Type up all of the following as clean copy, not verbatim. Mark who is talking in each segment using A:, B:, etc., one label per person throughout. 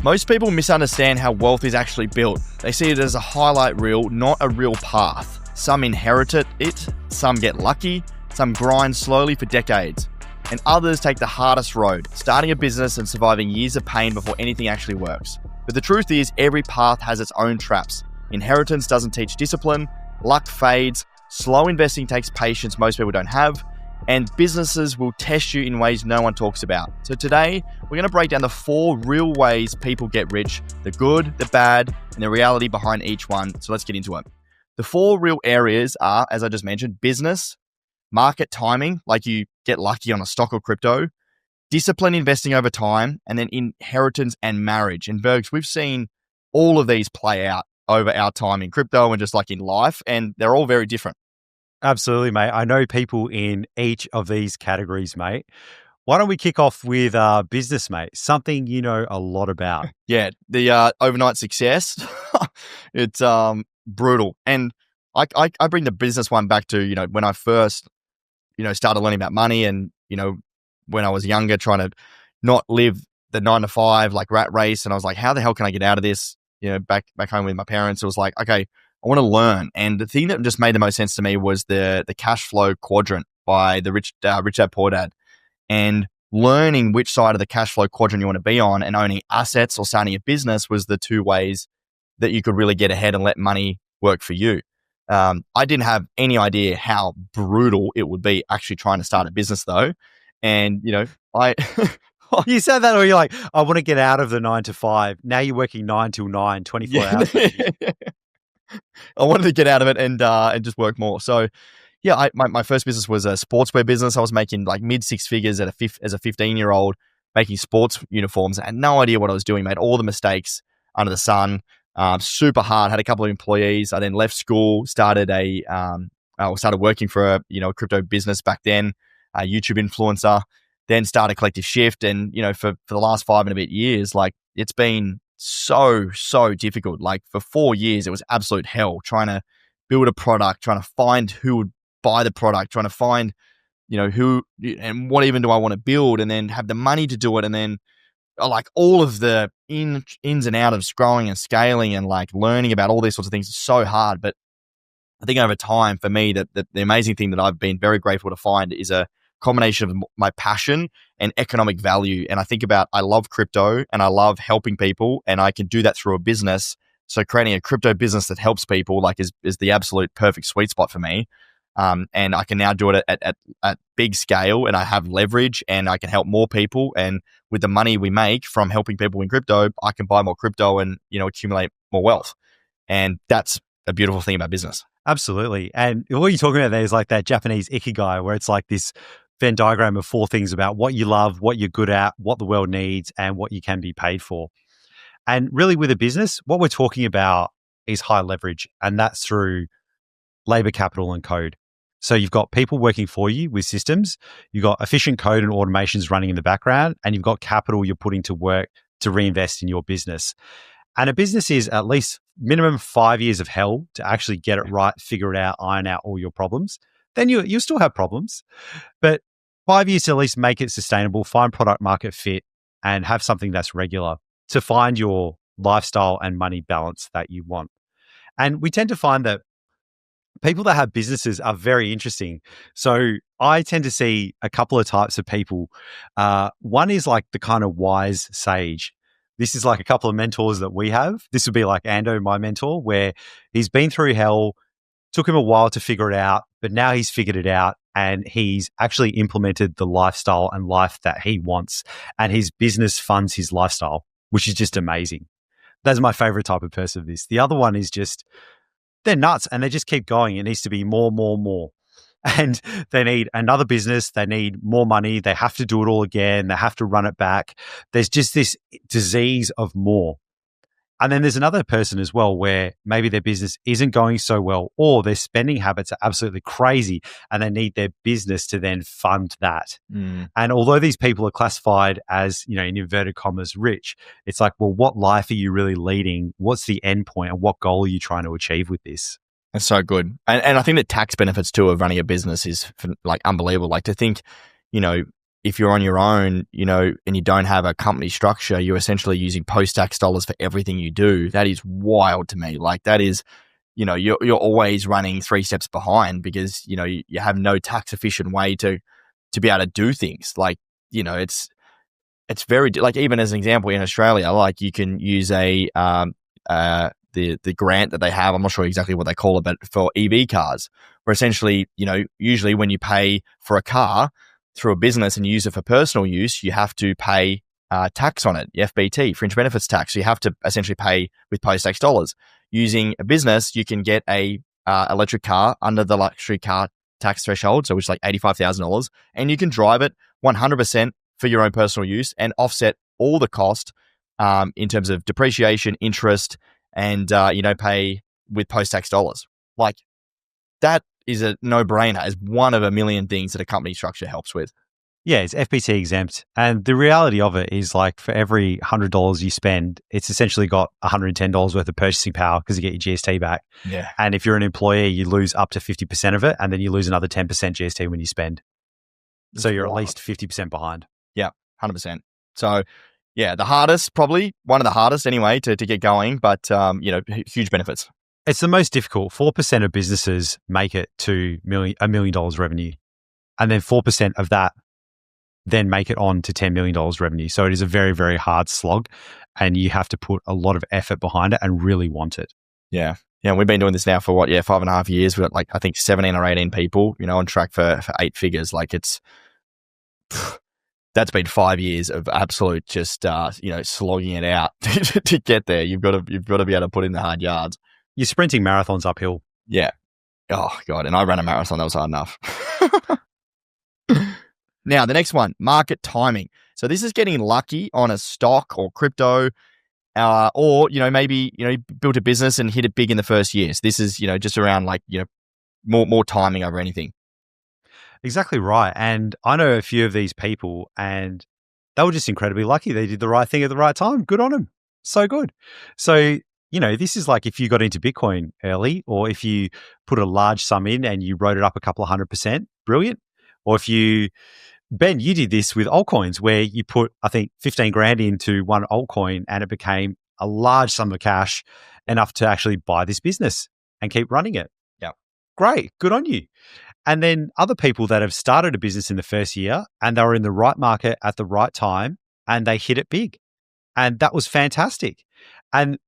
A: Most people misunderstand how wealth is actually built. They see it as a highlight reel, not a real path. Some inherit it, some get lucky, some grind slowly for decades, and others take the hardest road, starting a business and surviving years of pain before anything actually works. But the truth is, every path has its own traps. Inheritance doesn't teach discipline, luck fades, slow investing takes patience most people don't have, and businesses will test you in ways no one talks about. So today, we're going to break down the 4 real ways people get rich, the good, the bad, and the reality behind each one. So let's get into it. The 4 real areas are, as I just mentioned, business, market timing, like you get lucky on a stock or crypto, discipline investing over time, and then inheritance and marriage. And Bergs, we've seen all of these play out over our time in crypto and just like in life, and they're all very different.
B: Absolutely, mate. I know people in each of these categories, mate. Why don't we kick off with business, mate? Something you know a lot about.
A: Yeah, the overnight success, it's brutal. And I bring the business one back to, when I first, started learning about money and, when I was younger, trying to not live the 9 to 5, like rat race. And I was like, how the hell can I get out of this? Back home with my parents, it was like, okay, I want to learn. And the thing that just made the most sense to me was the cash flow quadrant by the Rich Dad Poor Dad, and learning which side of the cash flow quadrant you want to be on, and owning assets or starting a business was the 2 ways that you could really get ahead and let money work for you. I didn't have any idea how brutal it would be actually trying to start a business though. And, I...
B: You said that, or you're like, I want to get out of the 9 to 5. Now you're working 9 till 9, 24 hours.
A: I wanted to get out of it and just work more. So, yeah, my first business was a sportswear business. I was making like mid 6 figures as a 15-year-old, making sports uniforms. I had no idea what I was doing, made all the mistakes under the sun. Super hard. Had a couple of employees. I then left school, started working for a crypto business back then, a YouTube influencer. Then started Collective Shift, and for the last 5 and a bit years, like it's been so difficult. Like for 4 years, it was absolute hell trying to build a product, trying to find who would buy the product, trying to find who and what even do I want to build, and then have the money to do it, and then like all of the ins and outs of growing and scaling and like learning about all these sorts of things is so hard. But I think over time, for me, that the amazing thing that I've been very grateful to find is a combination of my passion and economic value. And I love crypto and I love helping people, and I can do that through a business. So creating a crypto business that helps people is the absolute perfect sweet spot for me. And I can now do it at big scale, and I have leverage, and I can help more people. And with the money we make from helping people in crypto, I can buy more crypto and, accumulate more wealth. And that's a beautiful thing about business.
B: Absolutely. And what you're talking about there is like that Japanese ikigai, where it's like this Venn diagram of 4 things about what you love, what you're good at, what the world needs, and what you can be paid for. And really with a business, what we're talking about is high leverage, and that's through labor, capital, and code. So you've got people working for you with systems, you've got efficient code and automations running in the background, and you've got capital you're putting to work to reinvest in your business. And a business is at least minimum 5 years of hell to actually get it right, figure it out, iron out all your problems. Then you still have problems, but 5 years to at least make it sustainable, find product market fit, and have something that's regular to find your lifestyle and money balance that you want. And we tend to find that people that have businesses are very interesting. So I tend to see a couple of types of people. One is like the kind of wise sage. This is like a couple of mentors that we have. This would be like Ando, my mentor, where he's been through hell. Took him a while to figure it out, but now he's figured it out, and he's actually implemented the lifestyle and life that he wants, and his business funds his lifestyle, which is just amazing. That's my favorite type of person. The other one is just, they're nuts and they just keep going. It needs to be more. And they need another business. They need more money. They have to do it all again. They have to run it back. There's just this disease of more. And then there's another person as well where maybe their business isn't going so well, or their spending habits are absolutely crazy and they need their business to then fund that. And although these people are classified as, in inverted commas, rich, it's like, well, what life are you really leading? What's the end point, and what goal are you trying to achieve with this?
A: That's so good. And I think the tax benefits too of running a business is like unbelievable. Like to think, if you're on your own, and you don't have a company structure, you're essentially using post-tax dollars for everything you do. That is wild to me. Like that is, you're always running 3 steps behind because, you have no tax efficient way to be able to do things. Like, it's very, like, even as an example in Australia, like you can use the grant that they have, I'm not sure exactly what they call it, but for EV cars, where essentially, usually when you pay for a car through a business and you use it for personal use, you have to pay tax on it, FBT, fringe benefits tax. So you have to essentially pay with post-tax dollars. Using a business, you can get a electric car under the luxury car tax threshold, so which is like $85,000, and you can drive it 100% for your own personal use and offset all the cost in terms of depreciation, interest, and pay with post-tax dollars. Like that is a no-brainer as one of a million things that a company structure helps with.
B: Yeah, it's FBT exempt. And the reality of it is like for every $100 you spend, it's essentially got $110 worth of purchasing power because you get your GST back.
A: Yeah.
B: And if you're an employee, you lose up to 50% of it, and then you lose another 10% GST when you spend. So you're at least 50% behind.
A: Yeah, 100%. So yeah, the hardest, probably one of the hardest anyway to get going, but huge benefits.
B: It's the most difficult. 4% of businesses make it to $1 million revenue. And then 4% of that then make it on to $10 million revenue. So it is a very, very hard slog, and you have to put a lot of effort behind it and really want it.
A: Yeah. Yeah. We've been doing this now for 5.5 years. We've got like, I think 17 or 18 people, on track for 8 figures. Like that's been 5 years of absolute just, slogging it out to get there. You've got to be able to put in the hard yards.
B: You're sprinting marathons uphill.
A: Yeah. Oh God. And I ran a marathon. That was hard enough. Now, the next one, market timing. So this is getting lucky on a stock or crypto, or, maybe, built a business and hit it big in the first year. So this is, just around like, more timing over anything.
B: Exactly right. And I know a few of these people, and they were just incredibly lucky. They did the right thing at the right time. Good on them. So good. So, this is like if you got into Bitcoin early, or if you put a large sum in and you wrote it up a couple of 100%, brilliant. Or if Ben, you did this with altcoins where you put, I think, 15 grand into one altcoin and it became a large sum of cash, enough to actually buy this business and keep running it.
A: Yeah.
B: Great. Good on you. And then other people that have started a business in the first year and they were in the right market at the right time and they hit it big. And that was fantastic. And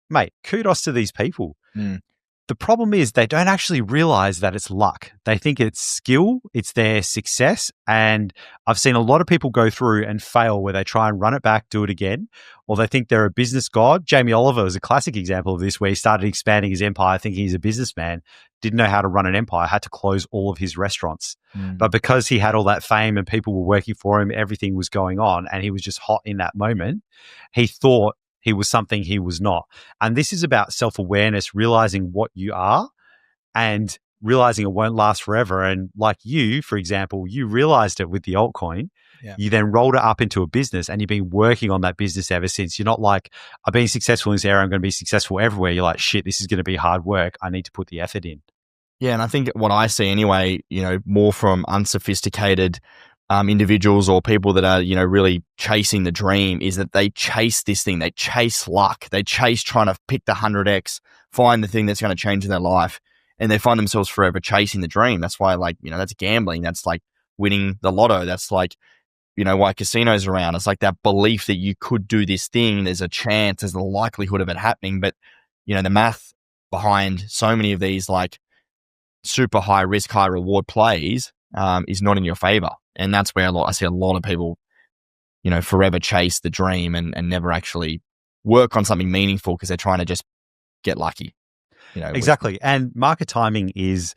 B: mate, kudos to these people.
A: Mm.
B: The problem is they don't actually realize that it's luck. They think it's skill, it's their success. And I've seen a lot of people go through and fail where they try and run it back, do it again, or they think they're a business god. Jamie Oliver is a classic example of this, where he started expanding his empire thinking he's a businessman, didn't know how to run an empire, had to close all of his restaurants. But because he had all that fame and people were working for him, everything was going on, and he was just hot in that moment, he thought he was something he was not. And this is about self-awareness, realizing what you are and realizing it won't last forever. And like you, for example, you realized it with the altcoin. Yeah. You then rolled it up into a business and you've been working on that business ever since. You're not like, I've been successful in this area, I'm going to be successful everywhere. You're like, shit, this is going to be hard work. I need to put the effort in.
A: Yeah. And I think what I see anyway, more from unsophisticated individuals or people that are, really chasing the dream, is that they chase this thing. They chase luck. They chase trying to pick the 100x, find the thing that's going to change in their life. And they find themselves forever chasing the dream. That's why, like, that's gambling. That's like winning the lotto. That's like, why casinos are around. It's like that belief that you could do this thing. There's a chance, there's the likelihood of it happening. But, the math behind so many of these, like, super high risk, high reward plays is not in your favor. And that's where I see a lot of people, forever chase the dream and never actually work on something meaningful because they're trying to just get lucky.
B: Exactly. And market timing is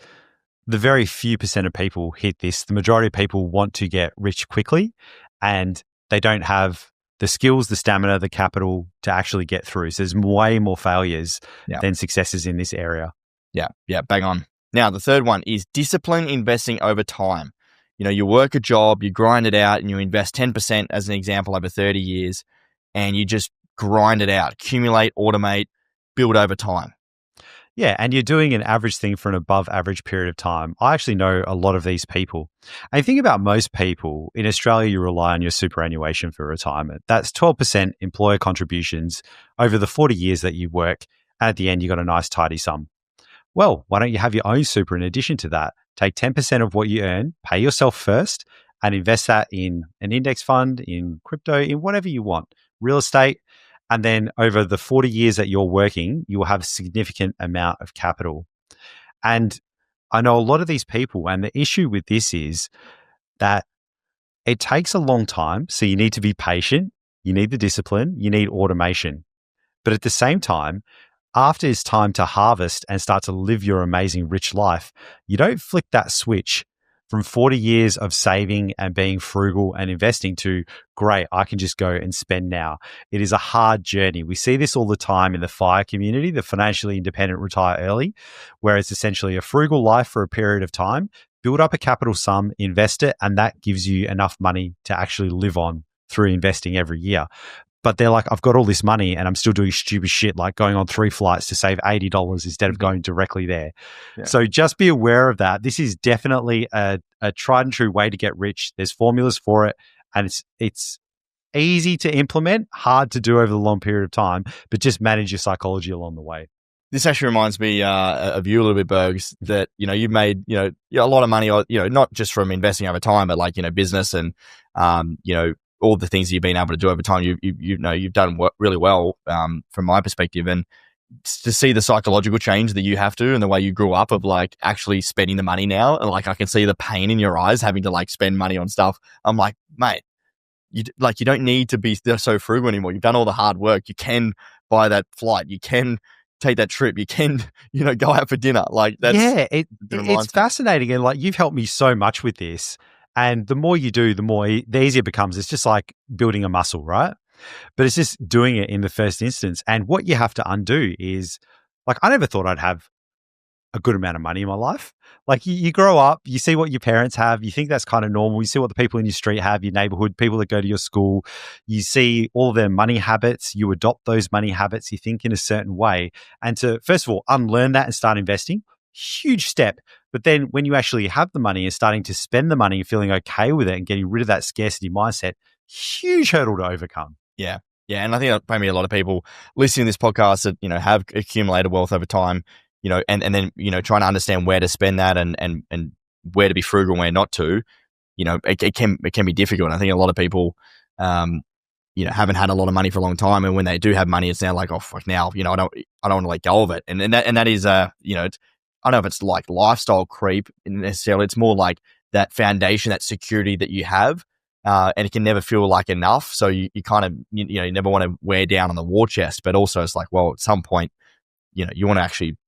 B: the very few percent of people hit this. The majority of people want to get rich quickly and they don't have the skills, the stamina, the capital to actually get through. So there's way more failures than successes in this area.
A: Yeah. Yeah. Bang on. Now, the third one is discipline investing over time. You work a job, you grind it out, and you invest 10% as an example over 30 years, and you just grind it out, accumulate, automate, build over time.
B: Yeah, and you're doing an average thing for an above average period of time. I actually know a lot of these people. And think about most people in Australia, you rely on your superannuation for retirement. That's 12% employer contributions over the 40 years that you work. And at the end, you got a nice tidy sum. Well, why don't you have your own super in addition to that? Take 10% of what you earn, pay yourself first, and invest that in an index fund, in crypto, in whatever you want, real estate. And then over the 40 years that you're working, you will have a significant amount of capital. And I know a lot of these people, and the issue with this is that it takes a long time. So you need to be patient, you need the discipline, you need automation. But at the same time, after it's time to harvest and start to live your amazing, rich life, you don't flick that switch from 40 years of saving and being frugal and investing to, great, I can just go and spend now. It is a hard journey. We see this all the time in the FIRE community, the financially independent retire early, where it's essentially a frugal life for a period of time, build up a capital sum, invest it, and that gives you enough money to actually live on through investing every year. But they're like, I've got all this money and I'm still doing stupid shit like going on 3 flights to save $80 instead of going directly there. Yeah. So just be aware of that. This is definitely a tried and true way to get rich. There's formulas for it, and it's easy to implement, hard to do over the long period of time, but just manage your psychology along the way.
A: This actually reminds me of you a little bit, Bergs, that, you've made, a lot of money, not just from investing over time, but like, business and, all the things that you've been able to do over time. You've done really well from my perspective. And to see the psychological change that you have to and the way you grew up of like actually spending the money now, and like I can see the pain in your eyes having to like spend money on stuff. I'm like, mate, you don't need to be so frugal anymore. You've done all the hard work. You can buy that flight. You can take that trip. You can, go out for dinner. Like that's
B: it's fascinating. And like you've helped me so much with this. And the more you do, the easier it becomes. It's just like building a muscle, right? But it's just doing it in the first instance. And what you have to undo is, like, I never thought I'd have a good amount of money in my life. Like you grow up, you see what your parents have, you think that's kind of normal. You see what the people in your street have, your neighborhood, people that go to your school. You see all their money habits. You adopt those money habits. You think in a certain way. And to, first of all, unlearn that and start investing, huge step. But then when you actually have the money and starting to spend the money and feeling okay with it and getting rid of that scarcity mindset, huge hurdle to overcome.
A: Yeah. Yeah. And I think maybe a lot of people listening to this podcast that, have accumulated wealth over time, and then, trying to understand where to spend that and where to be frugal and where not to, it can be difficult. I think a lot of people, haven't had a lot of money for a long time. And when they do have money, it's now like, oh, fuck now, I don't want to let go of it. And that is, I don't know if it's like lifestyle creep necessarily. It's more like that foundation, that security that you have, and it can never feel like enough. So you kind of, you never want to wear down on the war chest, but also it's like, well, at some point, you want to actually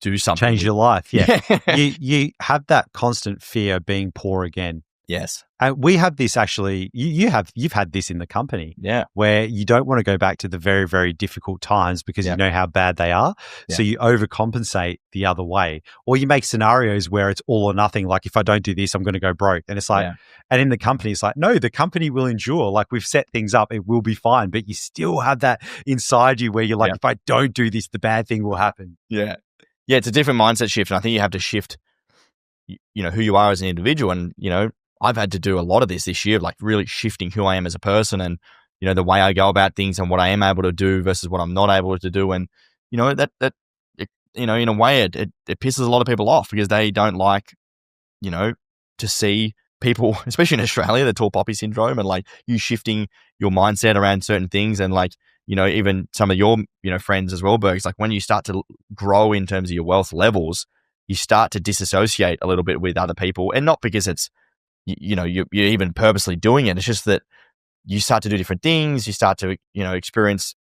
A: do something.
B: Change your life. Yeah. you have that constant fear of being poor again.
A: Yes.
B: And we have this actually, you've had this in the company.
A: Yeah.
B: Where you don't want to go back to the very, very difficult times because you know how bad they are. Yeah. So you overcompensate the other way. Or you make scenarios where it's all or nothing. Like if I don't do this, I'm going to go broke. And it's like, and in the company, it's like, no, the company will endure. Like we've set things up, it will be fine. But you still have that inside you where you're like, if I don't do this, the bad thing will happen.
A: Yeah. Yeah. It's a different mindset shift. And I think you have to shift, who you are as an individual. And, I've had to do a lot of this year, like really shifting who I am as a person and, the way I go about things and what I am able to do versus what I'm not able to do. And, that in a way, it pisses a lot of people off because they don't like, to see people, especially in Australia, the tall poppy syndrome and like you shifting your mindset around certain things. And like, even some of your, friends as well, Bergs, like when you start to grow in terms of your wealth levels, you start to disassociate a little bit with other people. And not because it's, you're even purposely doing it. It's just that you start to do different things. You start to, experience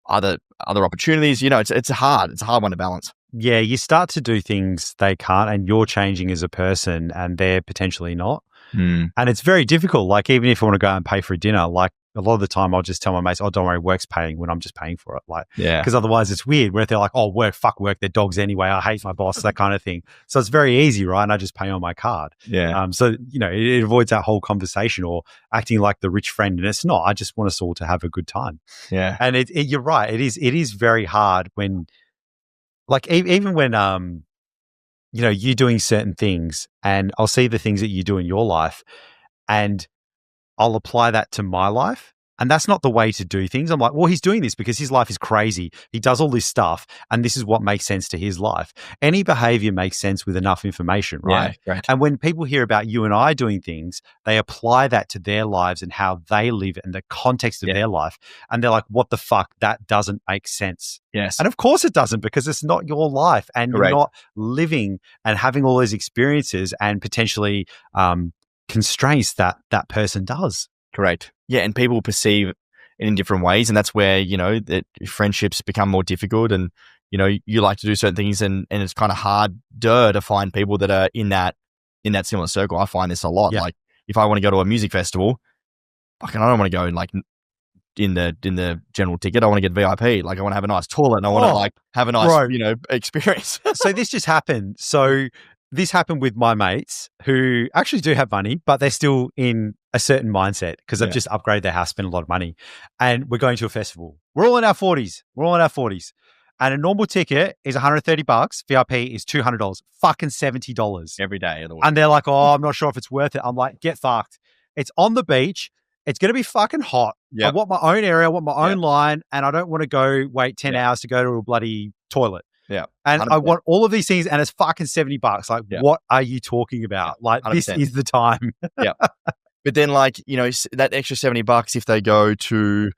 A: other opportunities. It's a hard one to balance.
B: Yeah, you start to do things they can't, and you're changing as a person, and they're potentially not. And it's very difficult. Like even if I want to go out and pay for a dinner, like a lot of the time I'll just tell my mates, "Oh, don't worry, work's paying," when I'm just paying for it. Like, because otherwise it's weird. Where if they're like, "Oh, fuck work, they're dogs anyway. I hate my boss," that kind of thing. So it's very easy, right? And I just pay on my card.
A: Yeah.
B: So it avoids that whole conversation or acting like the rich friend, and it's not. I just want us all to have a good time.
A: Yeah.
B: And you're right. It is very hard when Like even when you're doing certain things, and I'll see the things that you do in your life, and I'll apply that to my life. And that's not the way to do things. I'm like, well, he's doing this because his life is crazy. He does all this stuff, and this is what makes sense to his life. Any behavior makes sense with enough information,
A: Yeah,
B: right?
A: great.
B: And when people hear about you and I doing things, they apply that to their lives and how they live and the context of
A: Yeah.
B: their life. And they're like, what the fuck? That doesn't make sense.
A: Yes.
B: And of course it doesn't, because it's not your life, and you're
A: Correct.
B: not living and having all those experiences and potentially constraints that person does.
A: Correct. Yeah, and people perceive it in different ways, and that's where that friendships become more difficult. And you like to do certain things, and it's kind of harder to find people that are in that similar circle. I find this a lot.
B: Yeah.
A: Like if I want to go to a music festival, fucking I don't want to go in like in the general ticket. I want to get VIP. Like I want to have a nice toilet, and I want to like have a nice experience.
B: So this just happened. So this happened with my mates who actually do have money, but they're still in a certain mindset because they've just upgraded their house, spent a lot of money, and we're going to a festival. We're all in our 40s. And a normal ticket is $130. VIP is $200. Fucking $70
A: Every day of the week.
B: And they're like, "Oh, I'm not sure if it's worth it." I'm like, "Get fucked. It's on the beach. It's going to be fucking hot. I want my own area. I want my own line, and I don't want to go wait 10 hours to go to a bloody toilet."
A: Yeah.
B: And
A: 100%.
B: I want all of these things, and it's fucking $70. Like, what are you talking about? Like,
A: 100%.
B: this is the time.
A: Yeah. But then, like, that extra $70 if they go to,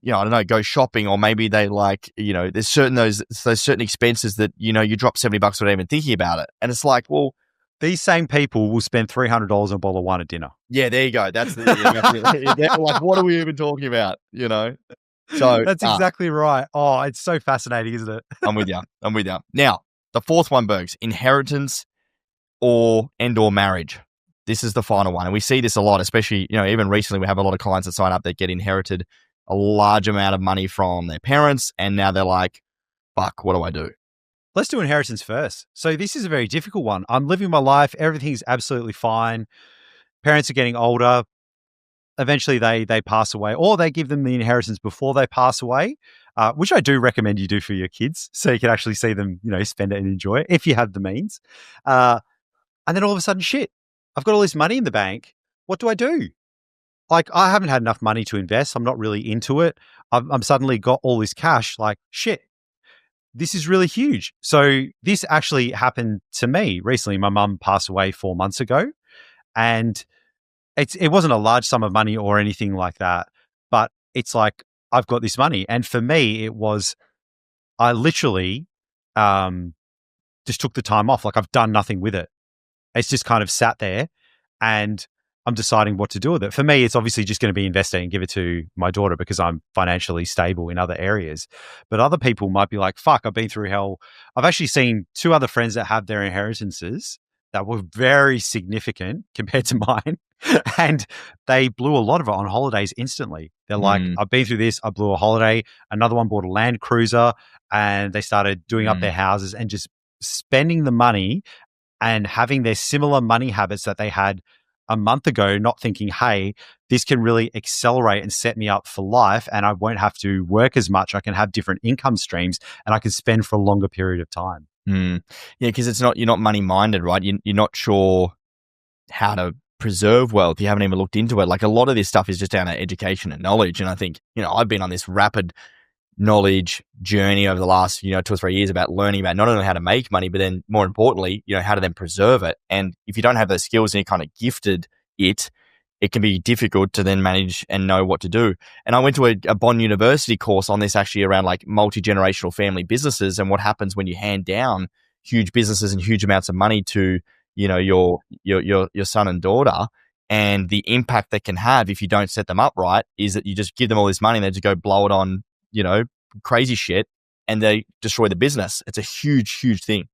A: I don't know, go shopping, or maybe they like, there's certain those certain expenses that, you drop $70 without even thinking about it. And it's like, well,
B: these same people will spend $300 on a bottle of wine at dinner.
A: Yeah, there you go. That's like, what are we even talking about? So
B: that's exactly right. Oh, it's so fascinating, isn't it?
A: I'm with you. Now, the fourth one, Bergs, inheritance or marriage. This is the final one. And we see this a lot, especially, even recently we have a lot of clients that sign up that get inherited a large amount of money from their parents. And now they're like, fuck, what do I do?
B: Let's do inheritance first. So this is a very difficult one. I'm living my life. Everything's absolutely fine. Parents are getting older. Eventually they pass away, or they give them the inheritance before they pass away, which I do recommend you do for your kids, so you can actually see them, spend it and enjoy it if you have the means. And then all of a sudden, shit, I've got all this money in the bank. What do I do? Like, I haven't had enough money to invest. I'm not really into it. I'm suddenly got all this cash. Like, shit, this is really huge. So this actually happened to me recently. My mum passed away 4 months ago, and it wasn't a large sum of money or anything like that, but it's like, I've got this money. And for me, it was, I literally just took the time off. Like, I've done nothing with it. It's just kind of sat there, and I'm deciding what to do with it. For me, it's obviously just going to be investing and give it to my daughter because I'm financially stable in other areas. But other people might be like, fuck, I've been through hell. I've actually seen 2 other friends that have their inheritances that were very significant compared to mine. And they blew a lot of it on holidays instantly. They're like, I've been through this. I blew a holiday. Another one bought a Land Cruiser, and they started doing up their houses and just spending the money and having their similar money habits that they had a month ago, not thinking, hey, this can really accelerate and set me up for life, and I won't have to work as much. I can have different income streams, and I can spend for a longer period of time.
A: Yeah, because you're not money minded, right? You're not sure how to preserve wealth. You haven't even looked into it. Like, a lot of this stuff is just down to education and knowledge. And I think, I've been on this rapid knowledge journey over the last, 2 or 3 years about learning about not only how to make money, but then more importantly, how to then preserve it. And if you don't have those skills and you're kind of gifted it can be difficult to then manage and know what to do. And I went to a Bond University course on this, actually, around like multi-generational family businesses and what happens when you hand down huge businesses and huge amounts of money to, your son and daughter. And the impact that can have if you don't set them up right is that you just give them all this money and they just go blow it on, crazy shit, and they destroy the business. It's a huge, huge thing.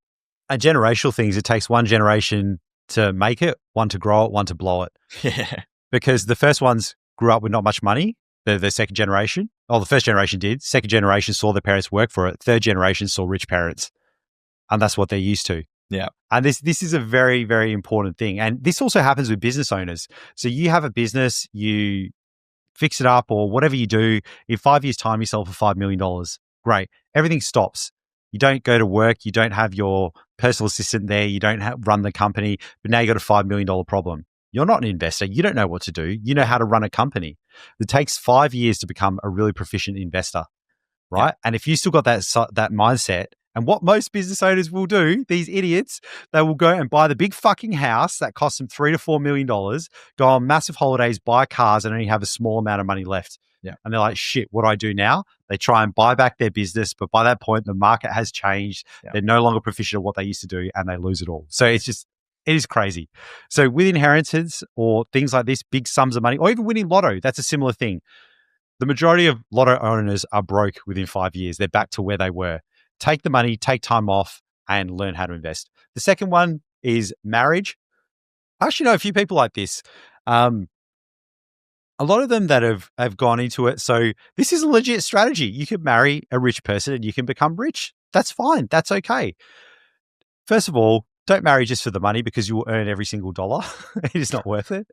B: And generational things, it takes one generation to make it, one to grow it, one to blow it.
A: Yeah.
B: Because the first ones grew up with not much money. The second generation, the first generation did. Second generation saw their parents work for it. Third generation saw rich parents. And that's what they're used to.
A: Yeah.
B: And this is a very, very important thing. And this also happens with business owners. So you have a business, you fix it up or whatever you do. In 5 years' time, you sell for $5 million. Great. Everything stops. You don't go to work. You don't have your personal assistant there. You don't run the company, but now you got a $5 million problem. You're not an investor. You don't know what to do. You know how to run a company. It takes 5 years to become a really proficient investor, right? Yeah. And if you still got that mindset, and what most business owners will do, these idiots, they will go and buy the big fucking house that costs them $3 to $4 million, go on massive holidays, buy cars, and only have a small amount of money left.
A: Yeah.
B: And they're like, shit, what do I do now? They try and buy back their business, but by that point, the market has changed. Yeah. They're no longer proficient at what they used to do, and they lose it all. So it is crazy. So with inheritance or things like this, big sums of money, or even winning lotto, that's a similar thing. The majority of lotto owners are broke within 5 years. They're back to where they were. Take the money, take time off, and learn how to invest. The second one is marriage. I actually know a few people like this. A lot of them that have gone into it. So this is a legit strategy. You can marry a rich person and you can become rich. That's fine. That's okay. First of all, don't marry just for the money because you will earn every single dollar. It is not worth it.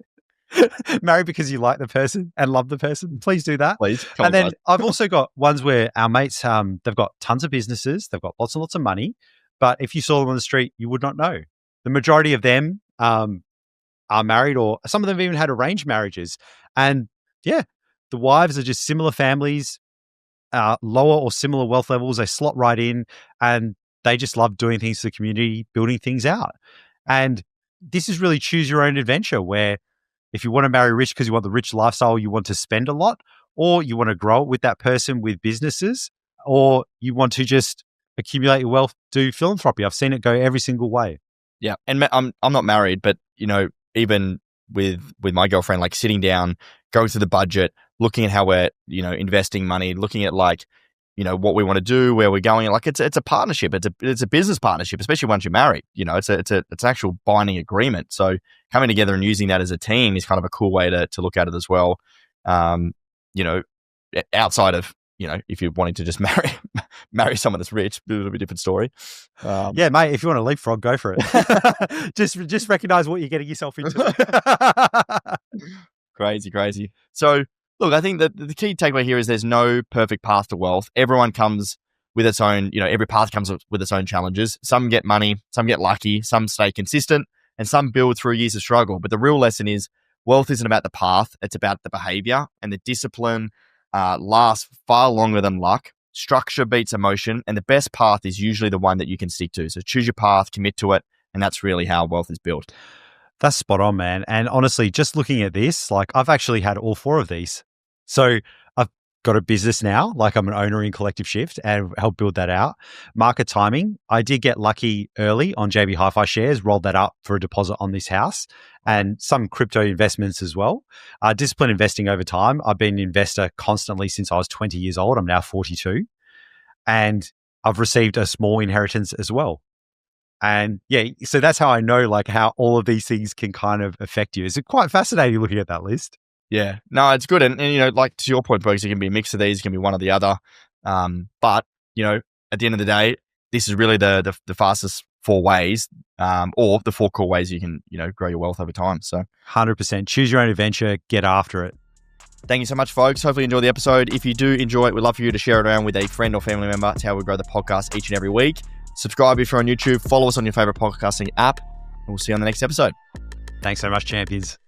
B: Marry because you like the person and love the person. Please do that.
A: Please.
B: And then I've also got ones where our mates, they've got tons of businesses. They've got lots and lots of money. But if you saw them on the street, you would not know. The majority of them are married, or some of them have even had arranged marriages. And yeah, the wives are just similar families, lower or similar wealth levels. They slot right in and they just love doing things for the community, building things out. And this is really choose your own adventure, where if you want to marry rich because you want the rich lifestyle, you want to spend a lot, or you want to grow it with that person with businesses, or you want to just accumulate your wealth, do philanthropy. I've seen it go every single way.
A: Yeah. And I'm not married, but even with my girlfriend, like sitting down, going through the budget, looking at how we're, investing money, looking at what we want to do, where we're going. Like it's a partnership. It's a business partnership, especially once you're married. It's an actual binding agreement. So coming together and using that as a team is kind of a cool way to look at it as well. Outside of, if you're wanting to just marry someone that's rich, a little bit different story.
B: Yeah, mate, if you want to leapfrog, go for it. just recognize what you're getting yourself into.
A: Crazy. So look, I think that the key takeaway here is there's no perfect path to wealth. Everyone comes with its own, every path comes with its own challenges. Some get money, some get lucky, some stay consistent, and some build through years of struggle. But the real lesson is wealth isn't about the path. It's about the behavior, and the discipline lasts far longer than luck. Structure beats emotion, and the best path is usually the one that you can stick to. So choose your path, commit to it, and that's really how wealth is built.
B: That's spot on, man. And honestly, just looking at this, like I've actually had all four of these. So I've got a business now, like I'm an owner in Collective Shift and help build that out. Market timing, I did get lucky early on JB Hi-Fi shares, rolled that up for a deposit on this house, and some crypto investments as well. Discipline investing over time. I've been an investor constantly since I was 20 years old. I'm now 42. And I've received a small inheritance as well. And yeah, so that's how I know like how all of these things can kind of affect you. It's quite fascinating looking at that list.
A: Yeah, no, it's good. And like to your point, Berg, it can be a mix of these, it can be one or the other. But, at the end of the day, this is really the fastest four ways, or the four core ways you can, grow your wealth over time. So
B: 100%. Choose your own adventure, get after it.
A: Thank you so much, folks. Hopefully you enjoy the episode. If you do enjoy it, we'd love for you to share it around with a friend or family member. It's how we grow the podcast each and every week. Subscribe if you're on YouTube. Follow us on your favorite podcasting app. And we'll see you on the next episode.
B: Thanks so much, champions.